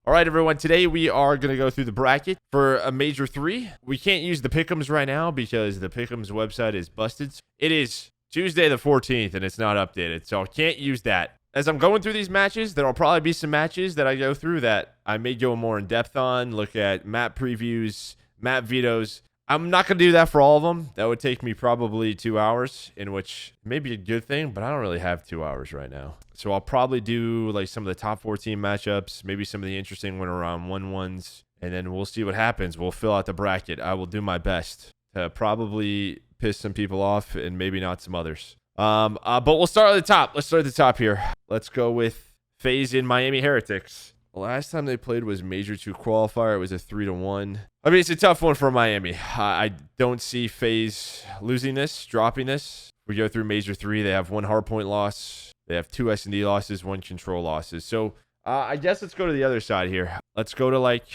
All right, everyone. Today we are going to go through the bracket for a Major 3. We can't use the Pick'ems right now because the Pick'ems website is busted. It is Tuesday the 14th, and it's not updated, so I can't use that. As I'm going through these matches, there will probably be some matches that I go through that I may go more in depth on, look at map previews, map vetoes. I'm not going to do that for all of them. That would take me probably 2 hours, in which may be a good thing, but I don't really have 2 hours right now. So I'll probably do like some of the top 14 matchups, maybe some of the interesting winner round 1-1s, and then we'll see what happens. We'll fill out the bracket. I will do my best to probably piss some people off and maybe not some others. But we'll start at the top. Let's start at the top here. Let's go with FaZe in Miami Heretics. The last time they played was Major 2 qualifier. It was a 3-1. I mean, it's a tough one for Miami. I don't see FaZe losing this, dropping this. We go through Major 3. They have 1 hardpoint loss. They have 2 S&D losses, 1 control losses. So I guess let's go to the other side here. Let's go to like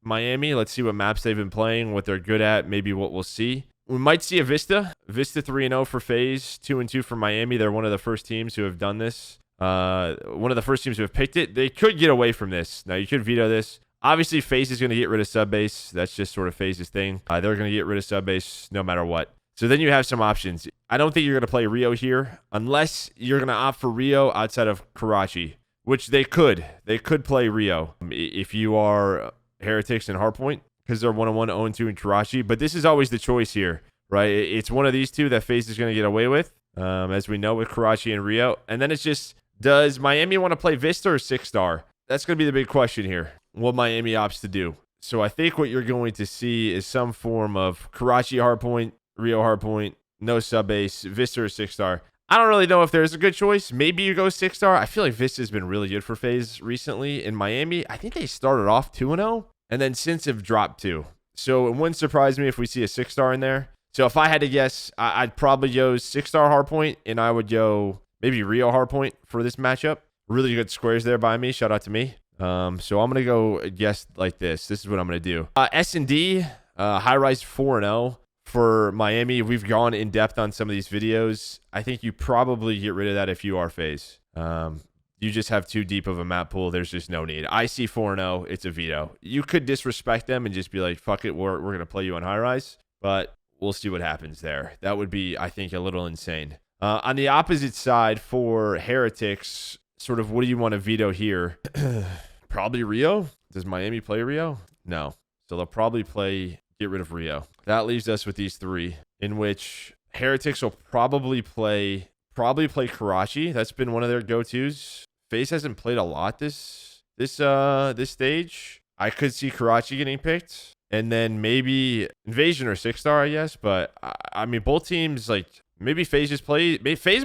Miami. Let's see what maps they've been playing, what they're good at, maybe what we'll see. We might see a Vista. Vista 3-0 for FaZe, 2-2 for Miami. They're one of the first teams who have done this. One of the first teams who have picked it. They could get away from this. Now, you could veto this. Obviously, FaZe is going to get rid of subbase. That's just sort of FaZe's thing. They're going to get rid of subbase no matter what. So then you have some options. I don't think you're going to play Rio here unless you're going to opt for Rio outside of Karachi, which they could. They could play Rio if you are Heretics and Hardpoint because they're 1-1, 0-2 in Karachi. But this is always the choice here, right? It's one of these two that FaZe is going to get away with, as we know with Karachi and Rio. And then it's just, does Miami want to play Vista or 6-star? That's going to be the big question here, what Miami opts to do. So I think what you're going to see is some form of Karachi Hardpoint, Rio Hardpoint, no subbase, Vista or 6-star. I don't really know if there's a good choice. Maybe you go 6-star. I feel like Vista's been really good for FaZe recently. In Miami, I think they started off 2-0 and then since have dropped 2. So it wouldn't surprise me if we see a 6-star in there. So if I had to guess, I'd probably go 6-star Hardpoint and I would go maybe Rio Hardpoint for this matchup. Really good squares there by me. Shout out to me. So I'm going to go guess like this. This is what I'm going to do. S&D, high-rise 4-0. For Miami, we've gone in depth on some of these videos. I think you probably get rid of that if you are FaZe. You just have too deep of a map pool. There's just no need. I see 4-0. It's a veto. You could disrespect them and just be like, fuck it, we're going to play you on high rise. But we'll see what happens there. That would be, I think, a little insane. On the opposite side for Heretics, sort of what do you want to veto here? Probably Rio. Does Miami play Rio? No. So they'll probably get rid of Rio. That leaves us with these 3, in which Heretics will probably play Karachi. That's been one of their go-tos. FaZe hasn't played a lot this stage. I could see Karachi getting picked, and then maybe Invasion or 6-star, I guess. But I mean, both teams, like, maybe FaZe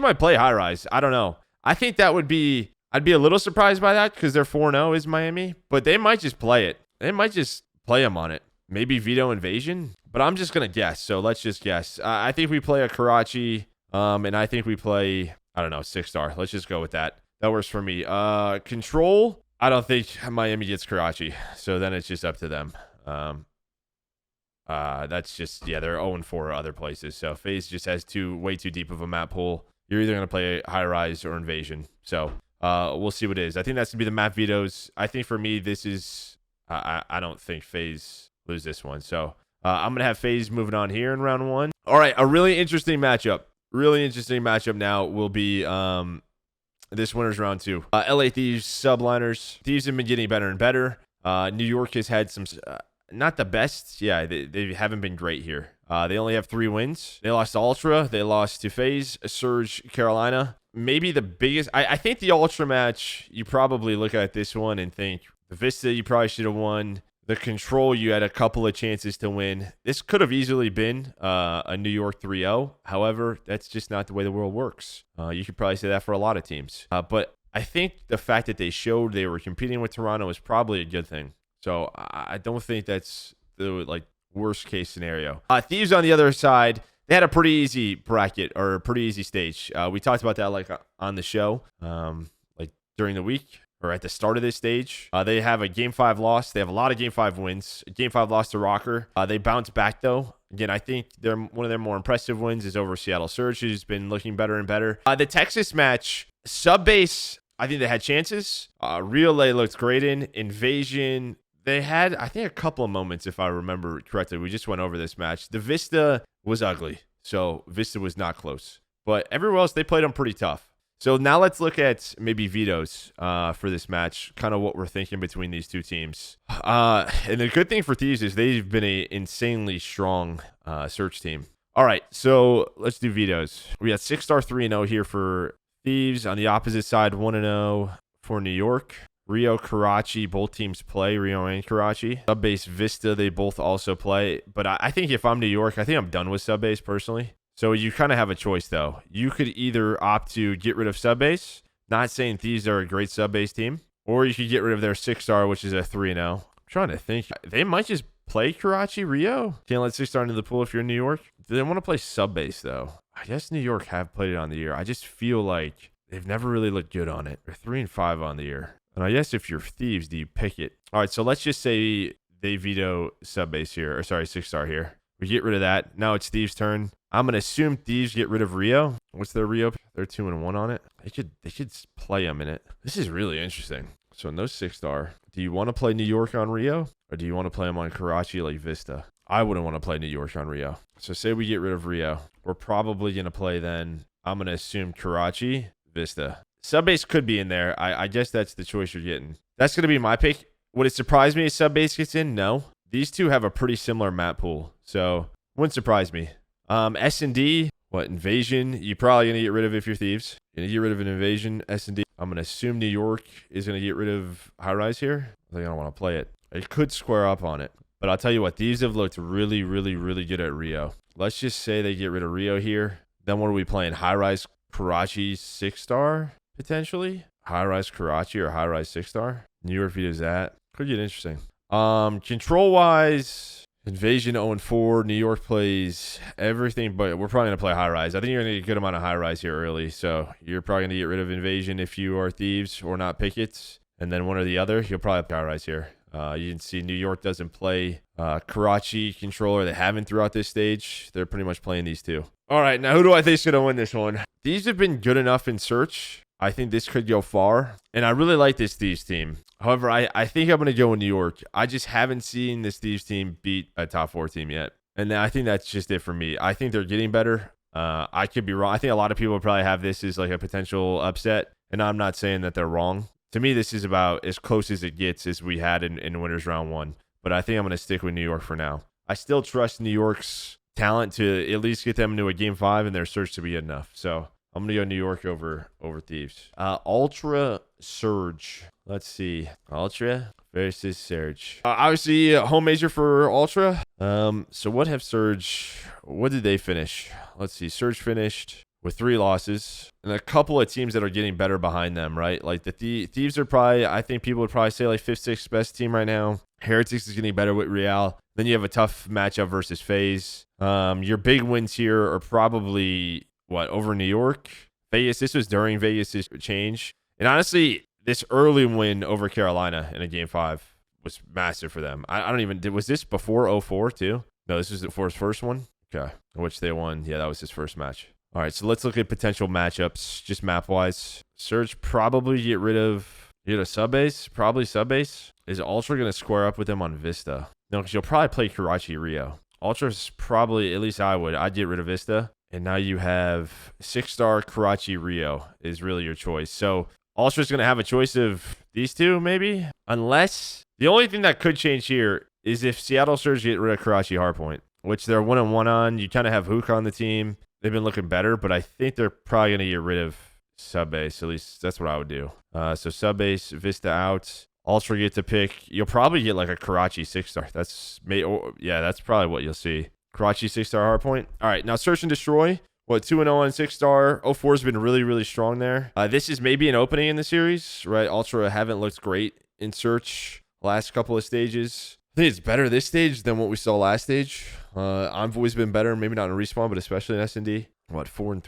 might play high rise. I don't know. I think that would be. I'd be a little surprised by that because they're 4-0 is Miami, but they might just play it. They might just play them on it. Maybe veto Invasion, but I'm just going to guess. So let's just guess. I think we play a Karachi, and I think we play, I don't know, 6-star. Let's just go with that. That works for me. Control, I don't think Miami gets Karachi, so then it's just up to them. That's just, yeah, they're 0-4 other places. So FaZe just has way too deep of a map pool. You're either going to play high rise or Invasion. So we'll see what it is. I think that's going to be the map vetoes. I think for me, this is, I don't think FaZe lose this one. So I'm going to have FaZe moving on here in round 1. All right, a really interesting matchup. Now will be this winner's round 2. LA Thieves, Subliners. Thieves have been getting better and better. New York has had some, not the best. Yeah, they haven't been great here. They only have 3 wins. They lost to Ultra. They lost to FaZe, Surge, Carolina. Maybe the biggest, I think the Ultra match, you probably look at this one and think, the Vista, you probably should have won. The Control, you had a couple of chances to win. This could have easily been a New York 3-0. However, that's just not the way the world works. You could probably say that for a lot of teams. But I think the fact that they showed they were competing with Toronto is probably a good thing. So I don't think that's the worst case scenario. Thieves on the other side, they had a pretty easy bracket or a pretty easy stage. We talked about that on the show during the week. Or at the start of this stage. They have a Game 5 loss. They have a lot of Game 5 wins. Game 5 loss to Rocker. They bounced back, though. Again, I think one of their more impressive wins is over Seattle Surge, who's been looking better and better. The Texas match, Subbase, I think they had chances. Rio they looked great in. Invasion, they had, I think, a couple of moments, if I remember correctly. We just went over this match. The Vista was ugly. So Vista was not close. But everywhere else, they played them pretty tough. So now let's look at maybe vetoes for this match, kind of what we're thinking between these two teams. And the good thing for Thieves is they've been an insanely strong search team. All right, so let's do vetoes. We got 6-star 3-0 here for Thieves. On the opposite side, 1-0 for New York. Rio, Karachi, both teams play, Rio and Karachi. Subbase Vista, they both also play. But I think if I'm New York, I think I'm done with Subbase personally. So you kind of have a choice, though. You could either opt to get rid of Subbase, not saying Thieves are a great Subbase team, or you could get rid of their 6-star, which is a 3-0. I'm trying to think. They might just play Karachi, Rio. Can't let 6-star into the pool if you're in New York. Do they want to play Subbase, though? I guess New York have played it on the year. I just feel like they've never really looked good on it. They're 3-5 on the year. And I guess if you're Thieves, do you pick it? All right, so let's just say they veto Subbase here, or sorry, 6-star here. We get rid of that. Now it's Thieves' turn. I'm gonna assume Thieves get rid of Rio. What's their Rio? They're 2-1 on it. They should play them in it. This is really interesting. So no 6-star. Do you want to play New York on Rio, or do you want to play them on Karachi like Vista? I wouldn't want to play New York on Rio. So say we get rid of Rio. We're probably gonna play then. I'm gonna assume Karachi, Vista. Subbase could be in there. I guess that's the choice you're getting. That's gonna be my pick. Would it surprise me if Subbase gets in? No. These two have a pretty similar map pool, so wouldn't surprise me. S&D, what, Invasion, you're probably going to get rid of if you're Thieves. You're going to get rid of an Invasion, S&D. I'm going to assume New York is going to get rid of High Rise here. I think I don't want to play it. It could square up on it. But I'll tell you what, Thieves have looked really, really, really good at Rio. Let's just say they get rid of Rio here. Then what are we playing? High Rise Karachi 6-star, potentially? High Rise Karachi or High Rise 6-star? New York vetoes that. Could get interesting. Control-wise... Invasion 0-4. New York plays everything, but we're probably going to play High Rise. I think you're going to get a good amount of High Rise here early, so you're probably going to get rid of Invasion if you are Thieves or not Pickets, and then one or the other. You'll probably play High Rise here. You can see New York doesn't play Karachi Controller. They haven't throughout this stage. They're pretty much playing these two. All right, now who do I think is going to win this one? These have been good enough in search. I think this could go far, and I really like this Thieves team. However, I think I'm going to go with New York. I just haven't seen this Thieves team beat a top 4 team yet, and I think that's just it for me. I think they're getting better. I could be wrong. I think a lot of people probably have this as like a potential upset, and I'm not saying that they're wrong. To me, this is about as close as it gets as we had in Winners Round 1, but I think I'm going to stick with New York for now. I still trust New York's talent to at least get them into a Game 5 and their search to be good enough, so... I'm going to go New York over Thieves. Ultra Surge. Let's see. Ultra versus Surge. Obviously, home major for Ultra. So what have Surge... What did they finish? Let's see. Surge finished with 3 losses. And a couple of teams that are getting better behind them, right? Like the Thieves are probably... I think people would probably say like 5th, 6th best team right now. Heretics is getting better with Real. Then you have a tough matchup versus FaZe. Your big wins here are probably... What, over New York? Vegas, this was during Vegas' change. And honestly, this early win over Carolina in a Game 5 was massive for them. I don't even... Was this before 04 too? No, this was for his first one? Okay. Which they won. Yeah, that was his first match. All right, so let's look at potential matchups, just map-wise. Surge probably get rid of... Subbase? Probably Subbase. Is Ultra going to square up with them on Vista? No, because you'll probably play Karachi Rio. Ultra's probably... At least I would. I'd get rid of Vista. And now you have 6-star Karachi Rio is really your choice. So Ultra's going to have a choice of these two, maybe? Unless the only thing that could change here is if Seattle Surge get rid of Karachi Hardpoint, which they're 1-1 on. You kind of have Hook on the team. They've been looking better, but I think they're probably going to get rid of Subbase. At least that's what I would do. So Subbase, Vista out. Ultra get to pick. You'll probably get like a Karachi 6-star. That's probably what you'll see. Karachi 6-star hardpoint. All right, now Search and Destroy. What, 2-0 on 6-star. 04 has been really, really strong there. This is maybe an opening in the series, right? Ultra haven't looked great in Search last couple of stages. I think it's better this stage than what we saw last stage. I've always been better, maybe not in Respawn, but especially in S&D. What, 4-3?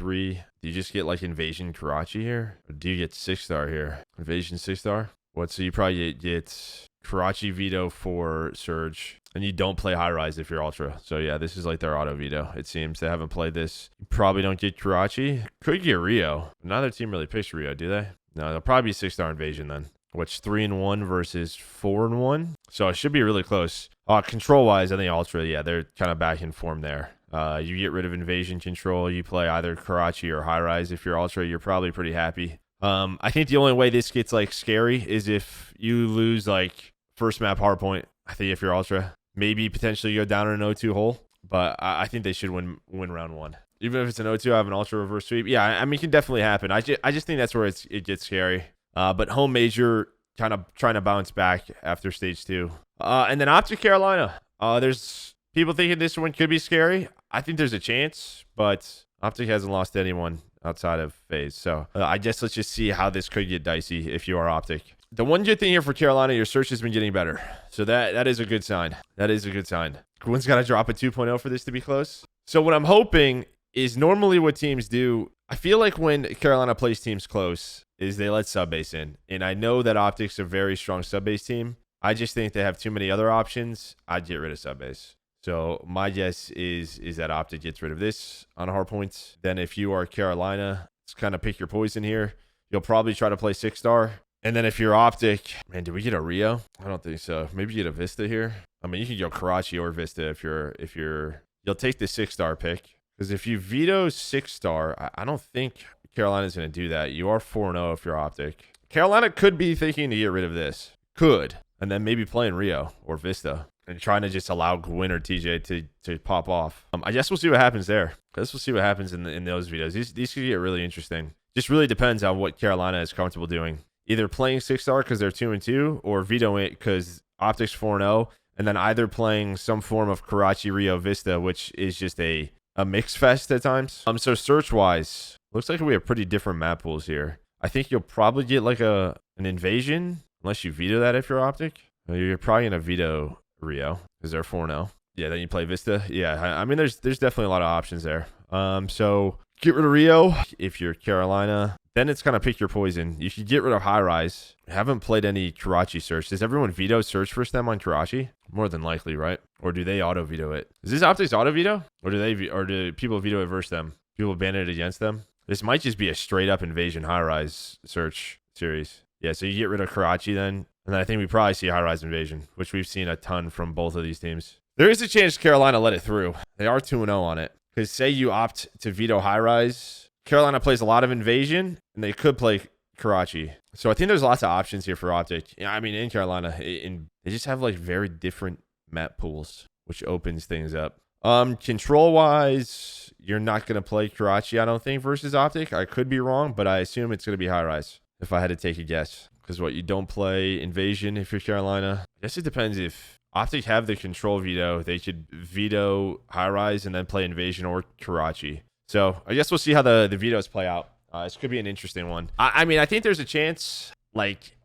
Do you just get like Invasion Karachi here? Or do you get 6-star here? Invasion 6-star? What, so you probably get Karachi veto for Surge. And you don't play High Rise if you're Ultra. So yeah, this is like their auto veto. It seems they haven't played this. You probably don't get Karachi. Could get Rio. Neither team really picks Rio, do they? No, it'll probably be 6-star invasion then. Which 3-1 versus 4-1. So it should be really close. Control wise, I think Ultra, yeah, they're kind of back in form there. You get rid of invasion control. You play either Karachi or high rise. If you're Ultra, you're probably pretty happy. I think the only way this gets like scary is if you lose like first map hardpoint. I think if you're Ultra, maybe potentially go down in an 0-2 hole. But I think they should win round 1. Even if it's an 0-2, I have an Ultra reverse sweep. Yeah, I mean, it can definitely happen. I just think that's where it gets scary. But home major kind of trying to bounce back after stage 2. And then Optic Carolina. There's people thinking this one could be scary. I think there's a chance, but Optic hasn't lost anyone outside of FaZe. So I guess let's just see how this could get dicey if you are Optic. The one good thing here for Carolina, your search has been getting better. So that is a good sign. That is a good sign. Gwyn's got to drop a 2.0 for this to be close. So what I'm hoping is normally what teams do, I feel like when Carolina plays teams close, is they let subbase in. And I know that Optic's a very strong subbase team. I just think they have too many other options. I'd get rid of subbase. So my guess is that Optic gets rid of this on hard points. Then if you are Carolina, it's kind of pick your poison here. You'll probably try to play 6-star. And then if you're Optic, man, did we get a Rio? I don't think so. Maybe you get a Vista here. I mean, you can go Karachi or Vista if you'll take the 6-star pick. Because if you veto 6-star, I don't think Carolina's going to do that. You are 4-0 if you're Optic. Carolina could be thinking to get rid of this. Could. And then maybe playing Rio or Vista and trying to just allow Gwyn or TJ to pop off. I guess we'll see what happens there. I guess we'll see what happens in those vetoes. These could get really interesting. Just really depends on what Carolina is comfortable doing. Either playing 6-star because they're 2-2 or vetoing it because Optic's 4-0. And then either playing some form of Karachi, Rio, Vista, which is just a mix fest at times. So search-wise, looks like we have pretty different map pools here. I think you'll probably get like an invasion, unless you veto that if you're Optic. You're probably going to veto Rio because they're 4-0. Yeah, then you play Vista. Yeah, I mean, there's definitely a lot of options there. So get rid of Rio if you're Carolina. Then it's kind of pick your poison. You should get rid of high rise. I haven't played any Karachi search. Does everyone veto search first them on Karachi? More than likely, right? Or do they auto veto it? Is this Optics auto veto? Or do people veto it versus them? People ban it against them? This might just be a straight up invasion high rise search series. Yeah, so you get rid of Karachi then. And then I think we probably see high rise invasion, which we've seen a ton from both of these teams. There is a chance Carolina let it through. They are 2-0 on it. Because say you opt to veto high rise, Carolina plays a lot of invasion, and they could play Karachi. So I think there's lots of options here for Optic. Yeah, I mean, in Carolina, they just have like very different map pools, which opens things up. Control-wise, you're not going to play Karachi, I don't think, versus Optic. I could be wrong, but I assume it's going to be high rise if I had to take a guess. Because you don't play invasion if you're Carolina. I guess it depends if Optic have the control veto. They could veto high rise and then play invasion or Karachi. So I guess we'll see how the vetoes play out. This could be an interesting one. I mean, I think there's a chance. Like,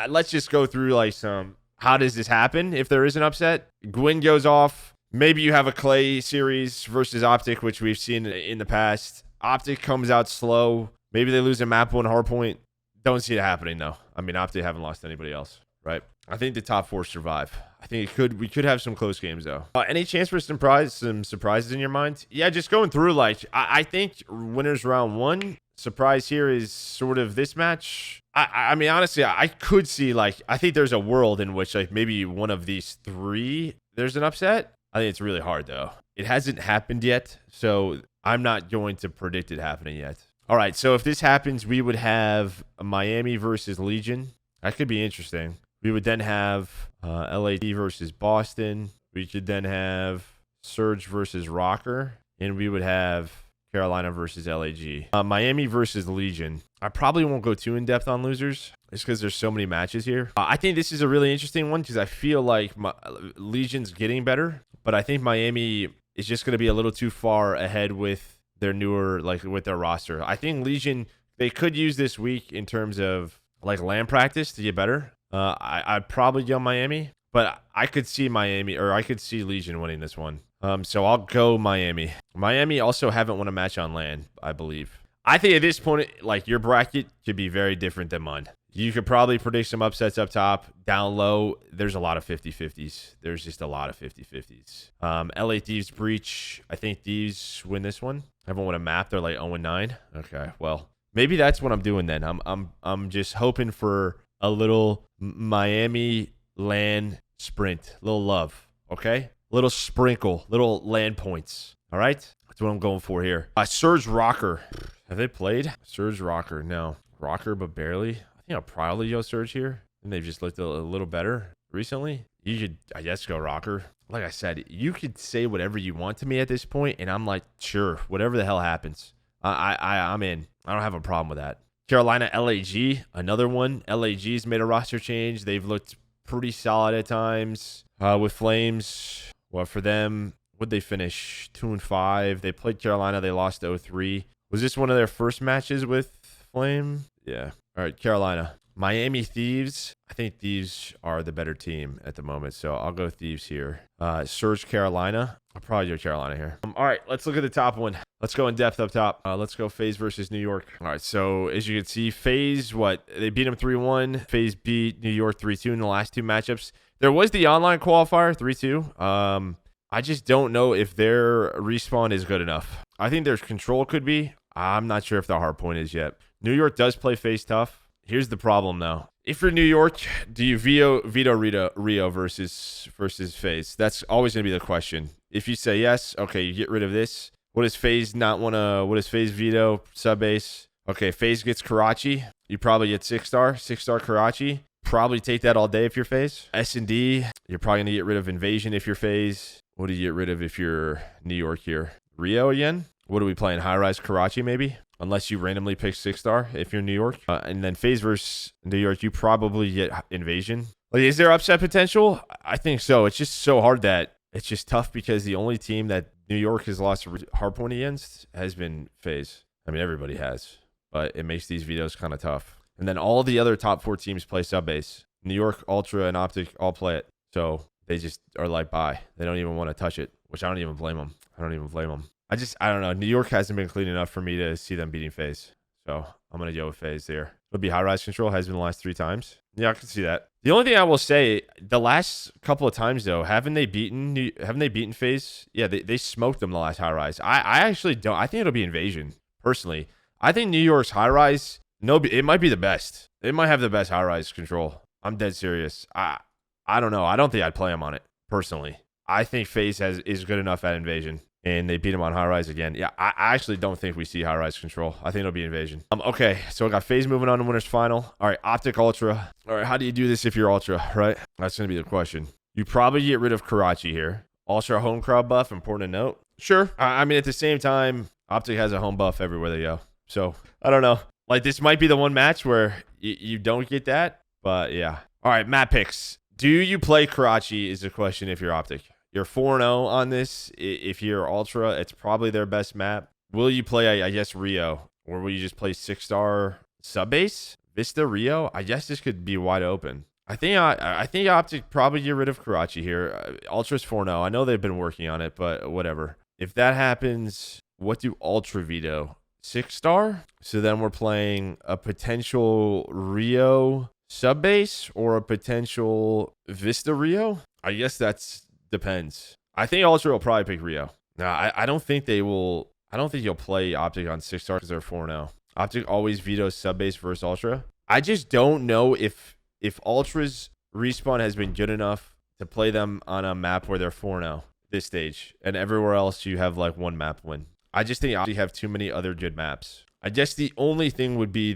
let's just go through like some. How does this happen if there is an upset? Gwyn goes off. Maybe you have a Clay series versus Optic, which we've seen in the past. Optic comes out slow. Maybe they lose a map one hardpoint. Don't see it happening though. I mean, Optic haven't lost anybody else, right? I think the top 4 survive. I think we could have some close games though. Any chance for some surprises in your mind? Yeah, just going through like I think winners round 1. Surprise here is sort of this match. I mean, honestly, I could see like I think there's a world in which like maybe one of these 3 there's an upset. I think it's really hard though. It hasn't happened yet, so I'm not going to predict it happening yet. All right, so if this happens, we would have Miami versus Legion. That could be interesting. We would then have LAD versus Boston. We could then have Surge versus Rocker. And we would have Carolina versus LAG. Miami versus Legion. I probably won't go too in-depth on losers just because there's so many matches here. I think this is a really interesting one because I feel like Legion's getting better. But I think Miami is just going to be a little too far ahead with their newer, like with their roster. I think Legion, they could use this week in terms of like land practice to get better. I'd probably go Miami, but I could see Miami or I could see Legion winning this one. So I'll go Miami. Miami also haven't won a match on land, I believe. I think at this point, like your bracket could be very different than mine. You could probably predict some upsets up top. Down low, there's a lot of 50-50s. There's just a lot of 50-50s. LA Thieves Breach. I think Thieves win this one. Everyone won a map. They're like 0-9. Okay, well, Maybe that's what I'm doing then. I'm just hoping for a little Miami land sprint, little love, okay? Little sprinkle, little land points. All right? That's what I'm going for here. Surge Rocker. Have they played? Surge Rocker. No. Rocker, but barely. I think I'll probably go Surge here. And they've just looked a little better recently. You should, I guess, go Rocker. Like I said, you could say whatever you want to me at this point, and I'm like, sure, whatever the hell happens. I'm in. I don't have a problem with that. Carolina LAG, another one. LAG's made a roster change. They've looked pretty solid at times with Flames. Well, for them, would they finish 2-5? They played Carolina. They lost 0-3. Was this one of their first matches with Flame? Yeah. All right, Carolina. Miami Thieves. I think Thieves are the better team at the moment, so I'll go Thieves here. Surge Carolina. I'll probably go Carolina here. All right, let's look at the top one. Let's go in depth up top. Let's go FaZe versus New York. All right, so as you can see, FaZe, they beat them 3-1. FaZe beat New York 3-2 in the last two matchups. There was the online qualifier, 3-2. I just don't know if their respawn is good enough. I think their control could be. I'm not sure if the hard point is yet. New York does play FaZe tough. Here's the problem, though. If you're New York, do you veto Rio versus FaZe? That's always going to be the question. If you say yes, okay, you get rid of this. What does FaZe not want to... What does FaZe veto? Sub-base. Okay, FaZe gets Karachi. You probably get 6-star Karachi. Probably take that all day if you're FaZe. S&D, you're probably going to get rid of Invasion if you're FaZe. What do you get rid of if you're New York here? Rio again? What are we playing? High-rise Karachi, maybe? Unless you randomly pick 6-star if you're New York. And then FaZe versus New York, you probably get Invasion. Like, is there upset potential? I think so. It's just so hard that it's just tough because the only team that New York has lost a hardpoint against has been FaZe. I mean, everybody has. But it makes these vetoes kind of tough. And then all the other top 4 teams play sub-base. New York, Ultra, and Optic all play it. So they just are like, bye. They don't even want to touch it, which I don't even blame them. I don't know. New York hasn't been clean enough for me to see them beating FaZe. So I'm going to go with FaZe there. It'll be high-rise control. Has been the last 3 times. Yeah, I can see that. The only thing I will say, the last couple of times, though, haven't they beaten FaZe? Yeah, they smoked them the last high-rise. I actually don't. I think it'll be Invasion, personally. I think New York's high-rise, it might be the best. It might have the best high-rise control. I'm dead serious. I don't know. I don't think I'd play them on it, personally. I think FaZe is good enough at Invasion. And they beat him on high-rise again. Yeah, I actually don't think we see high-rise control. I think it'll be Invasion. Okay, so I got FaZe moving on to winners final. All right, Optic Ultra. All right, how do you do this if you're Ultra, right? That's going to be the question. You probably get rid of Karachi here. Ultra home crowd buff, important to note. Sure. I mean, at the same time, Optic has a home buff everywhere they go. So, I don't know. Like, this might be the one match where you don't get that. But, yeah. All right, map picks. Do you play Karachi is the question if you're Optic. You're 4-0 on this. If you're Ultra, it's probably their best map. Will you play, I guess, Rio? Or will you just play 6-star sub-base? Vista, Rio? I guess this could be wide open. I think Optic probably get rid of Karachi here. Ultra's 4-0. I know they've been working on it, but whatever. If that happens, what do Ultra veto? 6-star? So then we're playing a potential Rio sub-base or a potential Vista Rio? I guess that's... depends. I think Ultra will probably pick Rio. Now, I don't think they will. I don't think you'll play Optic on 6-star because they're 4-0. Optic always vetoes sub-base versus Ultra. I just don't know if Ultra's respawn has been good enough to play them on a map where they're 4-0 this stage. And everywhere else you have like one map win. I just think Optic have too many other good maps. I guess the only thing would be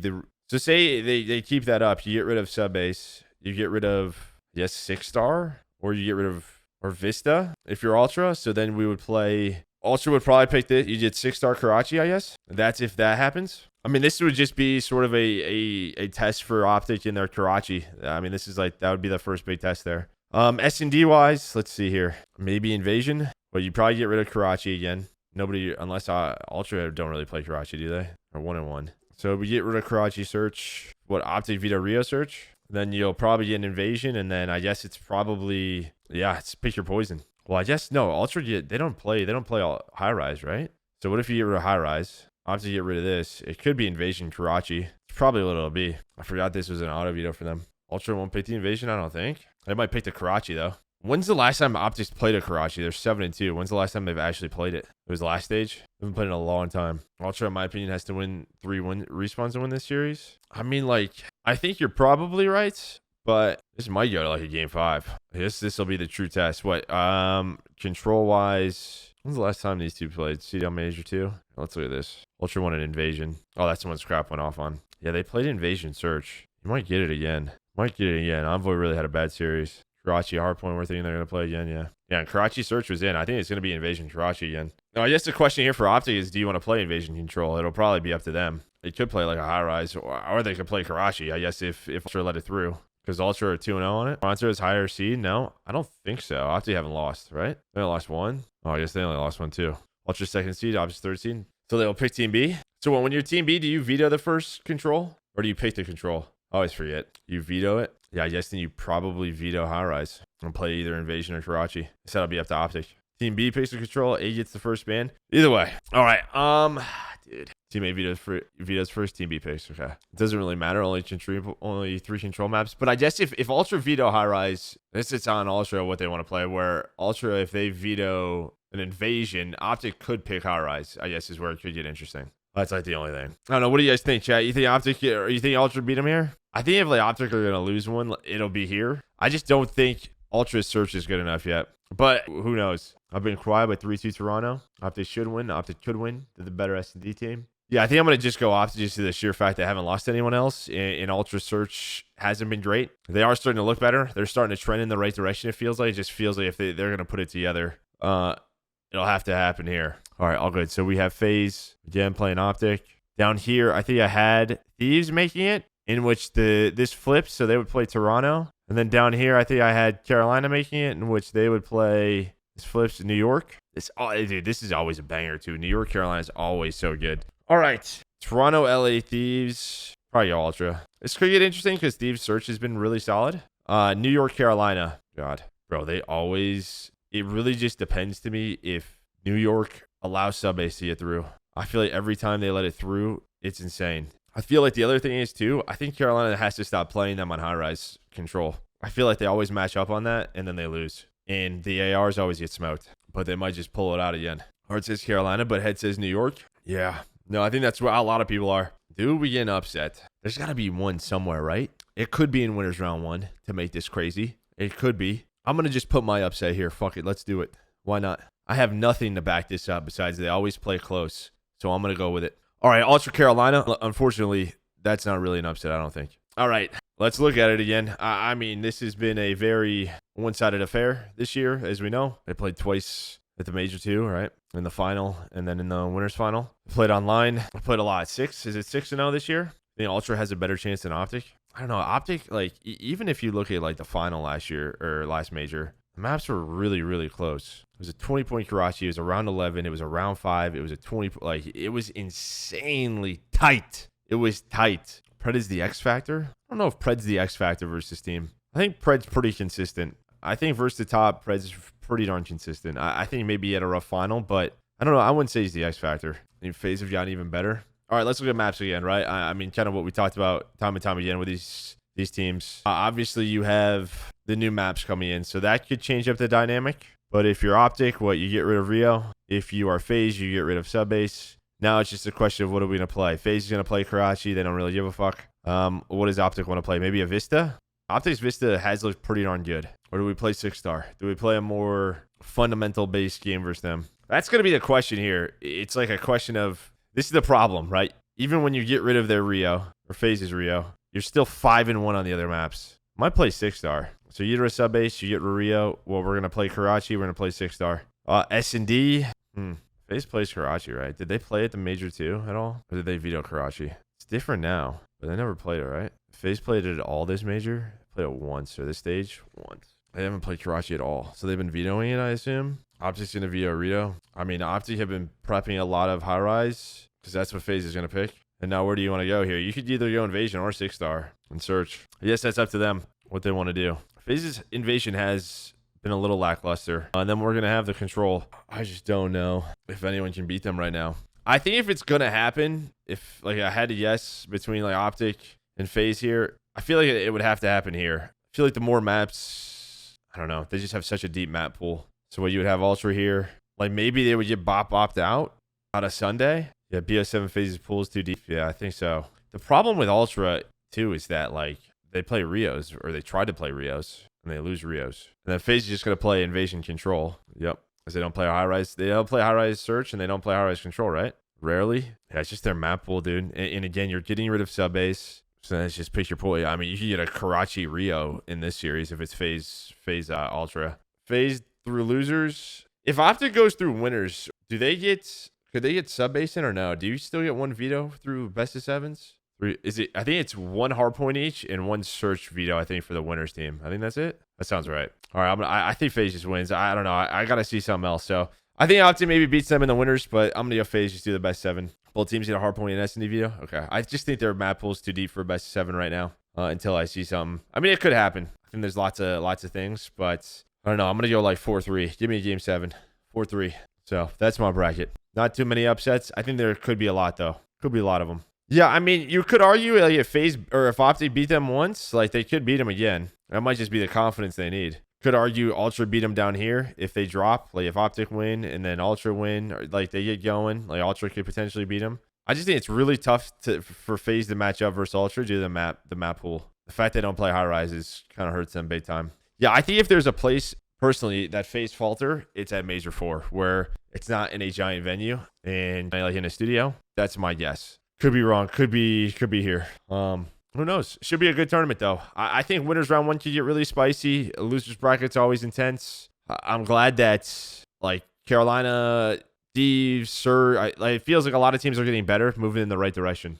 so say they keep that up. You get rid of sub-base. You get rid of, yes, 6-star. Or you get rid of or Vista if you're Ultra. So then we would play... Ultra would probably pick this. You did 6-star Karachi, I guess. That's if that happens. I mean, this would just be sort of a test for Optic in their Karachi. I mean, this is like... that would be the first big test there. S&D wise, let's see here. Maybe Invasion. Well, you probably get rid of Karachi again. Nobody... unless Ultra don't really play Karachi, do they? Or 1-1. So we get rid of Karachi search. What, Optic veto Rio search? Then you'll probably get an Invasion, and then I guess it's probably... yeah, it's pick your poison. Well, I guess no. Ultra, they don't play all high rise, right? So what if you get rid of high rise? I'll have to get rid of this. It could be Invasion Karachi. It's probably what it'll be. I forgot this was an auto veto for them. Ultra won't pick the Invasion, I don't think. They might pick the Karachi though. When's the last time Optics played a Karachi? They're 7-2. When's the last time they've actually played it? It was the last stage. They haven't played in a long time. Ultra, in my opinion, has to win 3 respawns to win this series. I mean, like, I think you're probably right, but this might go to like a game 5. I guess this will be the true test. What? Control wise, when's the last time these two played? CDL Major 2? Let's look at this. Ultra won an Invasion. Oh, that's the one Scrap went off on. Yeah, they played Invasion Search. You might get it again. Envoy really had a bad series. Karachi Hardpoint, we're thinking they're going to play again, yeah. Yeah, and Karachi Search was in. I think it's going to be Invasion Karachi again. Now, I guess the question here for Optic is, do you want to play Invasion Control? It'll probably be up to them. They could play like a high rise, or they could play Karachi, I guess, if Ultra let it through. Because Ultra are 2-0 on it. Toronto is higher seed? No, I don't think so. Optic haven't lost, right? They only lost 1. Oh, I guess they only lost 1 too. Ultra second seed, Optic third seed. So they'll pick Team B. So when you're Team B, do you veto the first control? Or do you pick the control? I always forget. You veto it? Yeah, I guess then you probably veto high rise and play either Invasion or Karachi. So that'll be up to Optic. Team B picks the control. A gets the first ban. Either way. All right. Dude. Team A vetoes first. Team B picks. Okay. It doesn't really matter. Only 3 control maps. But I guess if Ultra veto high rise, it's on Ultra what they want to play. Where Ultra, if they veto an Invasion, Optic could pick high rise. I guess is where it could get interesting. That's like the only thing. I don't know. What do you guys think, chat? You think Optic or you think Ultra beat them here? I think if like Optic are going to lose one, it'll be here. I just don't think Ultra's search is good enough yet. But who knows? I've been quiet with 3-2 Toronto. Optic should win. Optic could win. They're the better S&D team. Yeah, I think I'm going to just go Optic just to the sheer fact they haven't lost anyone else. And Ultra search hasn't been great. They are starting to look better. They're starting to trend in the right direction, it feels like. It just feels like if they're going to put it together, it'll have to happen here. All right, all good. So we have FaZe, again, playing Optic. Down here, I think I had Thieves making it, in which this flips, so they would play Toronto. And then down here, I think I had Carolina making it, in which they would play, this flips New York. Dude, this is always a banger, too. New York, Carolina is always so good. All right, Toronto, LA, Thieves, probably Ultra. This could get interesting because Thieves' search has been really solid. New York, Carolina. God, bro, it really just depends to me if New York allows sub-base to get through. I feel like every time they let it through, it's insane. I feel like the other thing is, too, I think Carolina has to stop playing them on high-rise control. I feel like they always match up on that, and then they lose. And the ARs always get smoked, but they might just pull it out again. Heart says Carolina, but head says New York. Yeah. No, I think that's where a lot of people are. Dude, we getting upset. There's got to be one somewhere, right? It could be in Winners Round 1 to make this crazy. It could be. I'm going to just put my upset here. Fuck it. Let's do it. Why not? I have nothing to back this up besides they always play close. So I'm going to go with it. All right, Ultra Carolina. Unfortunately, that's not really an upset, I don't think. All right, let's look at it again. I mean, this has been a very one-sided affair this year, as we know. They played twice at the Major 2, right? In the final and then in the Winners Final. Played online. I played a lot. 6. Is it 6-0 this year? I think Ultra has a better chance than Optic. I don't know. Optic, like, even if you look at, like, the final last year or last Major, the maps were really, really close. It was a 20-point Karachi. It was a round 11. It was a round 5. It was a 20. Like, it was insanely tight. It was tight. Pred is the X factor. I don't know if Pred's the X factor versus team. I think Pred's pretty consistent. I think versus the top, Pred's pretty darn consistent. I think maybe he had a rough final, but I don't know. I wouldn't say he's the X factor. I think FaZe have gotten even better. All right, let's look at maps again, right? I mean, kind of what we talked about time and time again with these teams. Obviously, you have the new maps coming in, so that could change up the dynamic. But if you're Optic, you get rid of Rio. If you are FaZe, you get rid of Subbase. Now it's just a question of what are we going to play. FaZe is going to play Karachi. They don't really give a fuck. What does Optic want to play? Maybe a Vista? Optic's Vista has looked pretty darn good. Or do we play 6-star? Do we play a more fundamental-based game versus them? That's going to be the question here. It's like a question of, this is the problem, right? Even when you get rid of their Rio, or FaZe's Rio, you're still 5-1 on the other maps. Might play 6-star. So you get a Subbase, you get Rio. Well, we're going to play Karachi. We're going to play 6-star. S&D. FaZe plays Karachi, right? Did they play at the Major 2 at all? Or did they veto Karachi? It's different now, but they never played it, right? FaZe played it at all this Major. Played it once, or this stage, once. They haven't played Karachi at all. So they've been vetoing it, I assume. Optic's going to veto Rio. I mean, Optic have been prepping a lot of high-rise, because that's what FaZe is going to pick. And now where do you want to go here? You could either go Invasion or 6-star and search. I guess that's up to them, what they want to do. FaZe's Invasion has been a little lackluster. And then we're going to have the control. I just don't know if anyone can beat them right now. I think if it's going to happen, if like I had to guess between like Optic and FaZe here, I feel like it would have to happen here. I feel like the more maps, I don't know. They just have such a deep map pool. So what you would have Ultra here. Like maybe they would get Bop opt out on a Sunday. Yeah, BO7 phases pool is too deep. Yeah, I think so. The problem with Ultra too is that like they play Rios, or they try to play Rios, and they lose Rios. And then FaZe is just gonna play Invasion Control. Yep. Because they don't play high rise. They don't play high rise search, and they don't play high rise control, right? Rarely. Yeah, it's just their map pool, dude. And again, you're getting rid of sub base. So let's just pick your pool. I mean, you can get a Karachi Rio in this series if it's FaZe Ultra. FaZe through losers. If Optic goes through winners, could they get sub base in or no? Do you still get one veto through best of sevens? Is it? I think it's one hard point each and one search veto. I think for the winners team. I think that's it. That sounds right. All right. I think FaZe just wins. I don't know. I gotta see something else. So I think Optic maybe beats them in the winners, but I'm gonna go FaZe just do the best 7. Both teams get a hard point in S&D veto. Okay. I just think their map pool's too deep for best 7 right now. Until I see something. I mean, it could happen. I think there's lots of things, but I don't know. I'm gonna go like 4-3. Give me a game 7. 4-3. So that's my bracket. Not too many upsets. I think there could be a lot though. Could be a lot of them. Yeah, I mean, you could argue like if FaZe or if Optic beat them once, like they could beat them again. That might just be the confidence they need. Could argue Ultra beat them down here if they drop. Like if Optic win and then Ultra win, or like they get going, like Ultra could potentially beat them. I just think it's really tough for FaZe to match up versus Ultra due to the map pool. The fact they don't play high rises kind of hurts them big time. Yeah, I think if there's a place personally that FaZe falter, it's at Major 4 where it's not in a giant venue and like in a studio. That's my guess. Could be wrong. Could be here. Who knows? Should be a good tournament though. I think winners round 1 could get really spicy. Losers bracket's always intense. I'm glad that like Carolina, Steve, Sir, it feels like a lot of teams are getting better, moving in the right direction.